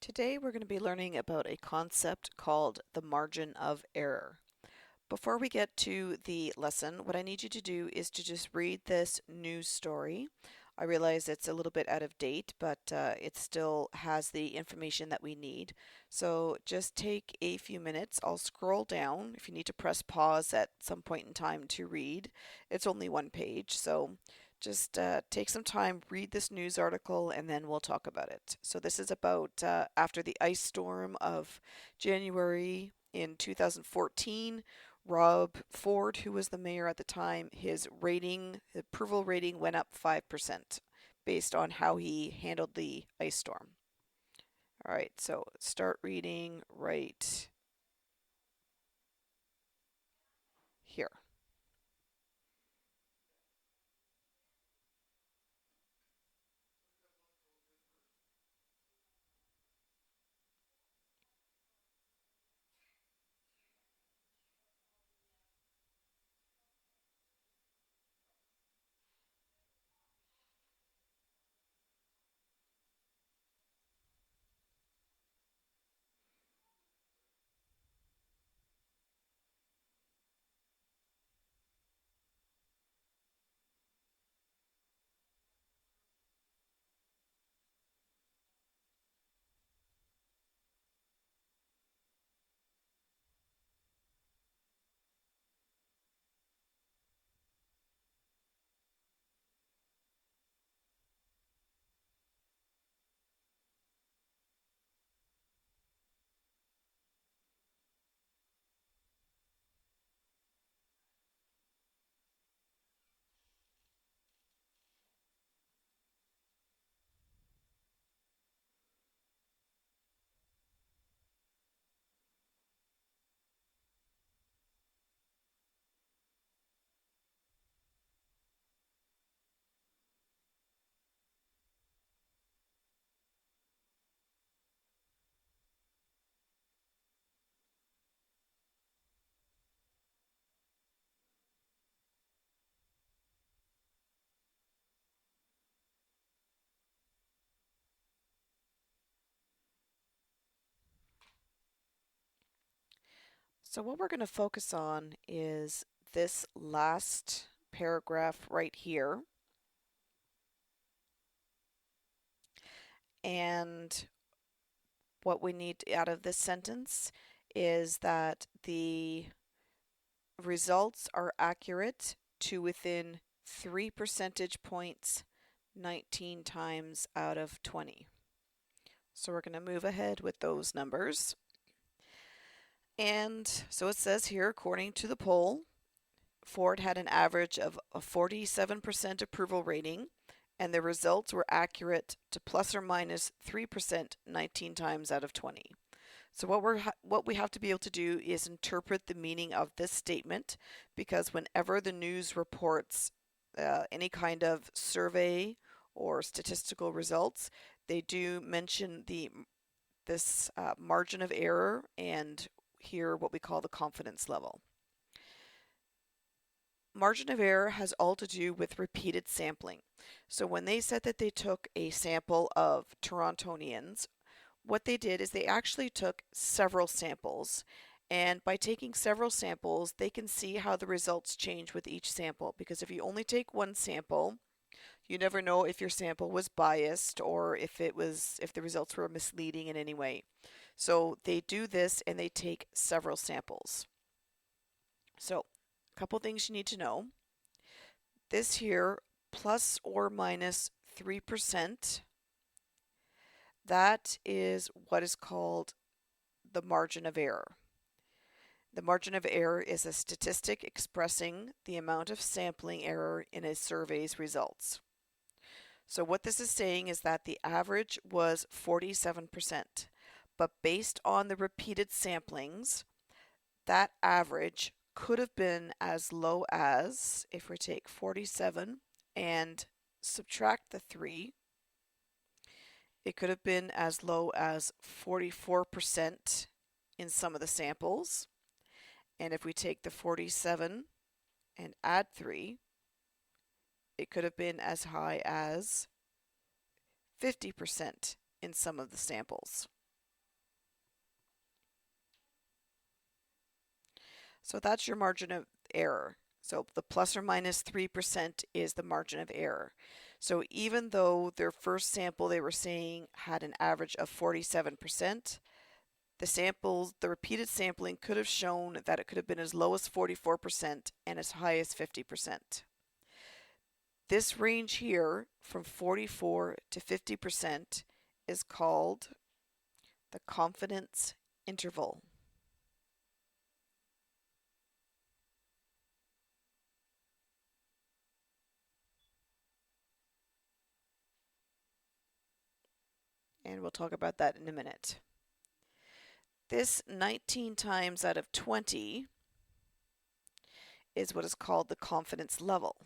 Today we're going to be learning about a concept called the margin of error. Before we get to the lesson, what I need you to do is to just read this news story. I realize it's a little bit out of date, but it still has the information that we need. So just take a few minutes. I'll scroll down. If you need to press pause at some point in time to read, it's only one page. So just take some time, read this news article, and then we'll talk about it. So this is about after the ice storm of January in 2014. Rob Ford, who was the mayor at the time, his approval rating went up 5% based on how he handled the ice storm. All right, so start reading right here. So what we're going to focus on is this last paragraph right here. And what we need out of this sentence is that the results are accurate to within 3 percentage points 19 times out of 20. So we're going to move ahead with those numbers. And so it says here, according to the poll, Ford had an average of a 47% approval rating, and the results were accurate to plus or minus 3% 19 times out of 20. So what we have to be able to do is interpret the meaning of this statement, because whenever the news reports any kind of survey or statistical results, they do mention this margin of error and here what we call the confidence level. Margin of error has all to do with repeated sampling. So when they said that they took a sample of Torontonians, what they did is they actually took several samples. And by taking several samples, they can see how the results change with each sample. Because if you only take one sample, you never know if your sample was biased or if the results were misleading in any way. So they do this and they take several samples. So a couple things you need to know. This here, plus or minus 3%, that is what is called the margin of error. The margin of error is a statistic expressing the amount of sampling error in a survey's results. So what this is saying is that the average was 47%, but based on the repeated samplings, that average could have been as low as, if we take 47 and subtract the 3, it could have been as low as 44% in some of the samples. And if we take the 47 and add 3, it could have been as high as 50% in some of the samples. So that's your margin of error. So the plus or minus 3% is the margin of error. So even though their first sample they were saying had an average of 47%, the repeated sampling could have shown that it could have been as low as 44% and as high as 50%. This range here from 44 to 50% is called the confidence interval. And we'll talk about that in a minute. This 19 times out of 20 is what is called the confidence level.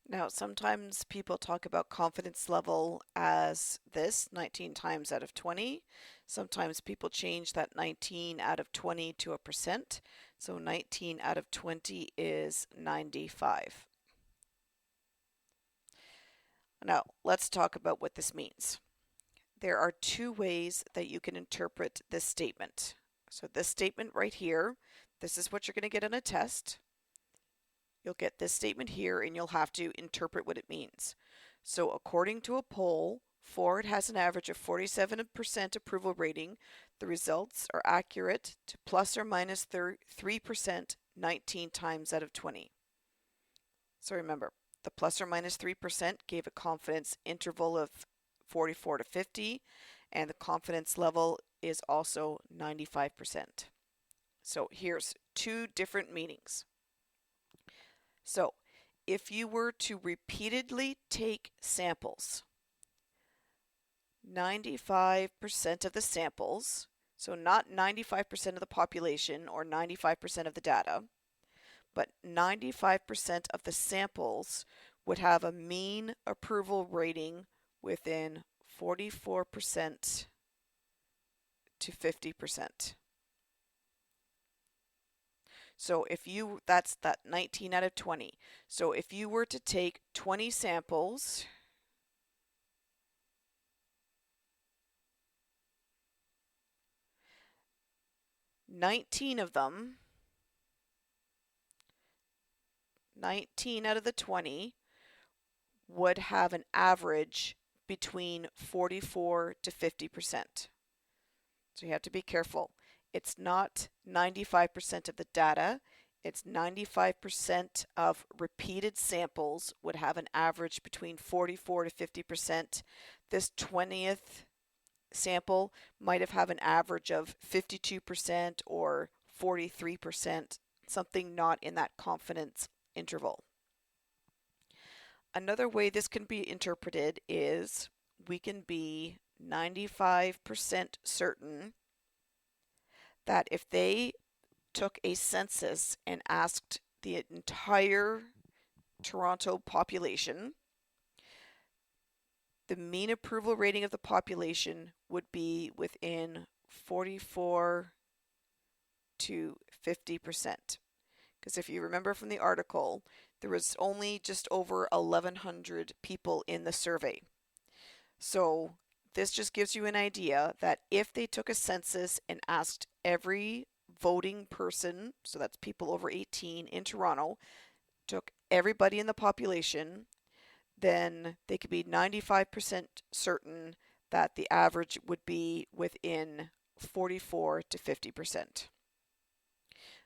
Now, sometimes people talk about confidence level as this 19 times out of 20. Sometimes people change that 19 out of 20 to a percent. So 19 out of 20 is 95. Now, let's talk about what this means. There are two ways that you can interpret this statement. So this statement right here, this is what you're going to get on a test. You'll get this statement here and you'll have to interpret what it means. So according to a poll, Ford has an average of 47% approval rating. The results are accurate to plus or minus 3% 19 times out of 20. So remember, the plus or minus 3% gave a confidence interval of 44 to 50, and the confidence level is also 95%. So here's two different meanings. So if you were to repeatedly take samples, 95% of the samples, so not 95% of the population or 95% of the data, but 95% of the samples would have a mean approval rating within 44% to 50%. So that's that 19 out of 20. So if you were to take 20 samples, nineteen of them, 19 out of the 20 would have an average between 44 to 50%. So you have to be careful. It's not 95% of the data. It's 95% of repeated samples would have an average between 44 to 50%. This 20th sample might have an average of 52% or 43%, something not in that confidence interval. Another way this can be interpreted is we can be 95% certain that if they took a census and asked the entire Toronto population, the mean approval rating of the population would be within 44 to 50%. Because if you remember from the article, there was only just over 1,100 people in the survey. So this just gives you an idea that if they took a census and asked every voting person, so that's people over 18 in Toronto, took everybody in the population, then they could be 95% certain that the average would be within 44 to 50%.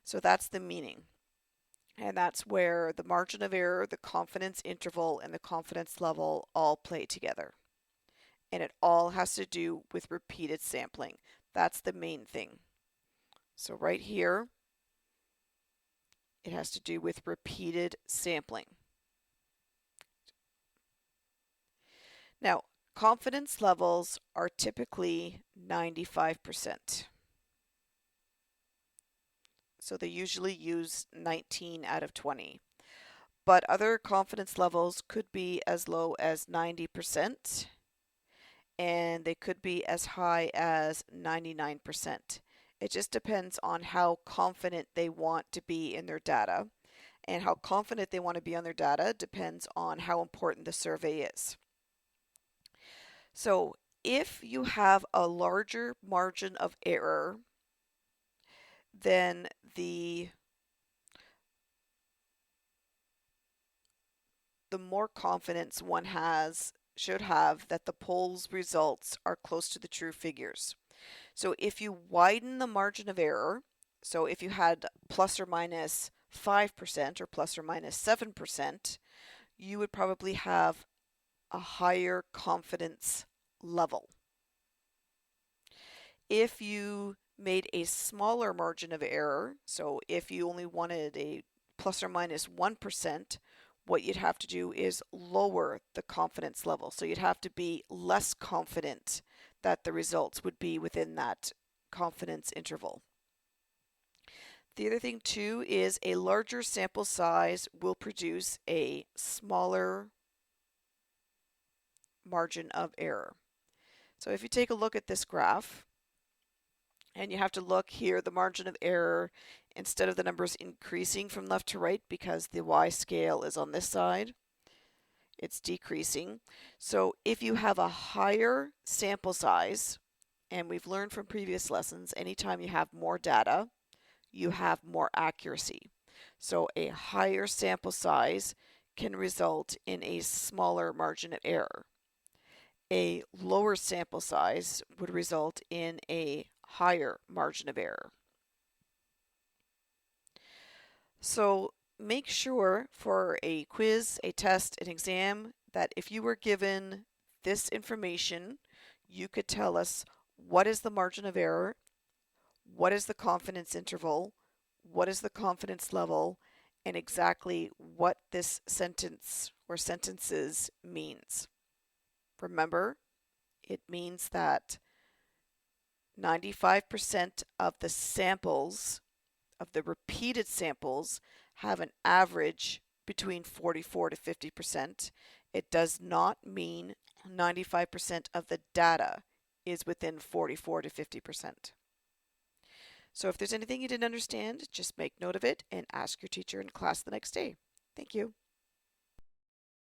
So that's the meaning. And that's where the margin of error, the confidence interval, and the confidence level all play together. And it all has to do with repeated sampling. That's the main thing. So right here, it has to do with repeated sampling. Now, confidence levels are typically 95%. So they usually use 19 out of 20. But other confidence levels could be as low as 90%, and they could be as high as 99%. It just depends on how confident they want to be in their data. and how confident they want to be on their data depends on how important the survey is. So if you have a larger margin of error, then the more confidence one should have that the poll's results are close to the true figures. So if you widen the margin of error, so if you had plus or minus 5% or plus or minus 7%, you would probably have a higher confidence level. If you made a smaller margin of error, so if you only wanted a plus or minus 1%, what you'd have to do is lower the confidence level. So you'd have to be less confident that the results would be within that confidence interval. The other thing too is a larger sample size will produce a smaller margin of error. So if you take a look at this graph, and you have to look here, the margin of error, instead of the numbers increasing from left to right because the y scale is on this side, it's decreasing. So if you have a higher sample size, and we've learned from previous lessons, anytime you have more data, you have more accuracy. So a higher sample size can result in a smaller margin of error. A lower sample size would result in a higher margin of error. So make sure for a quiz, a test, an exam, that if you were given this information, you could tell us what is the margin of error, what is the confidence interval, what is the confidence level, and exactly what this sentence or sentences means. Remember, it means that 95% of the samples, of the repeated samples, have an average between 44 to 50%. It does not mean 95% of the data is within 44 to 50%. So if there's anything you didn't understand, just make note of it and ask your teacher in class the next day. Thank you.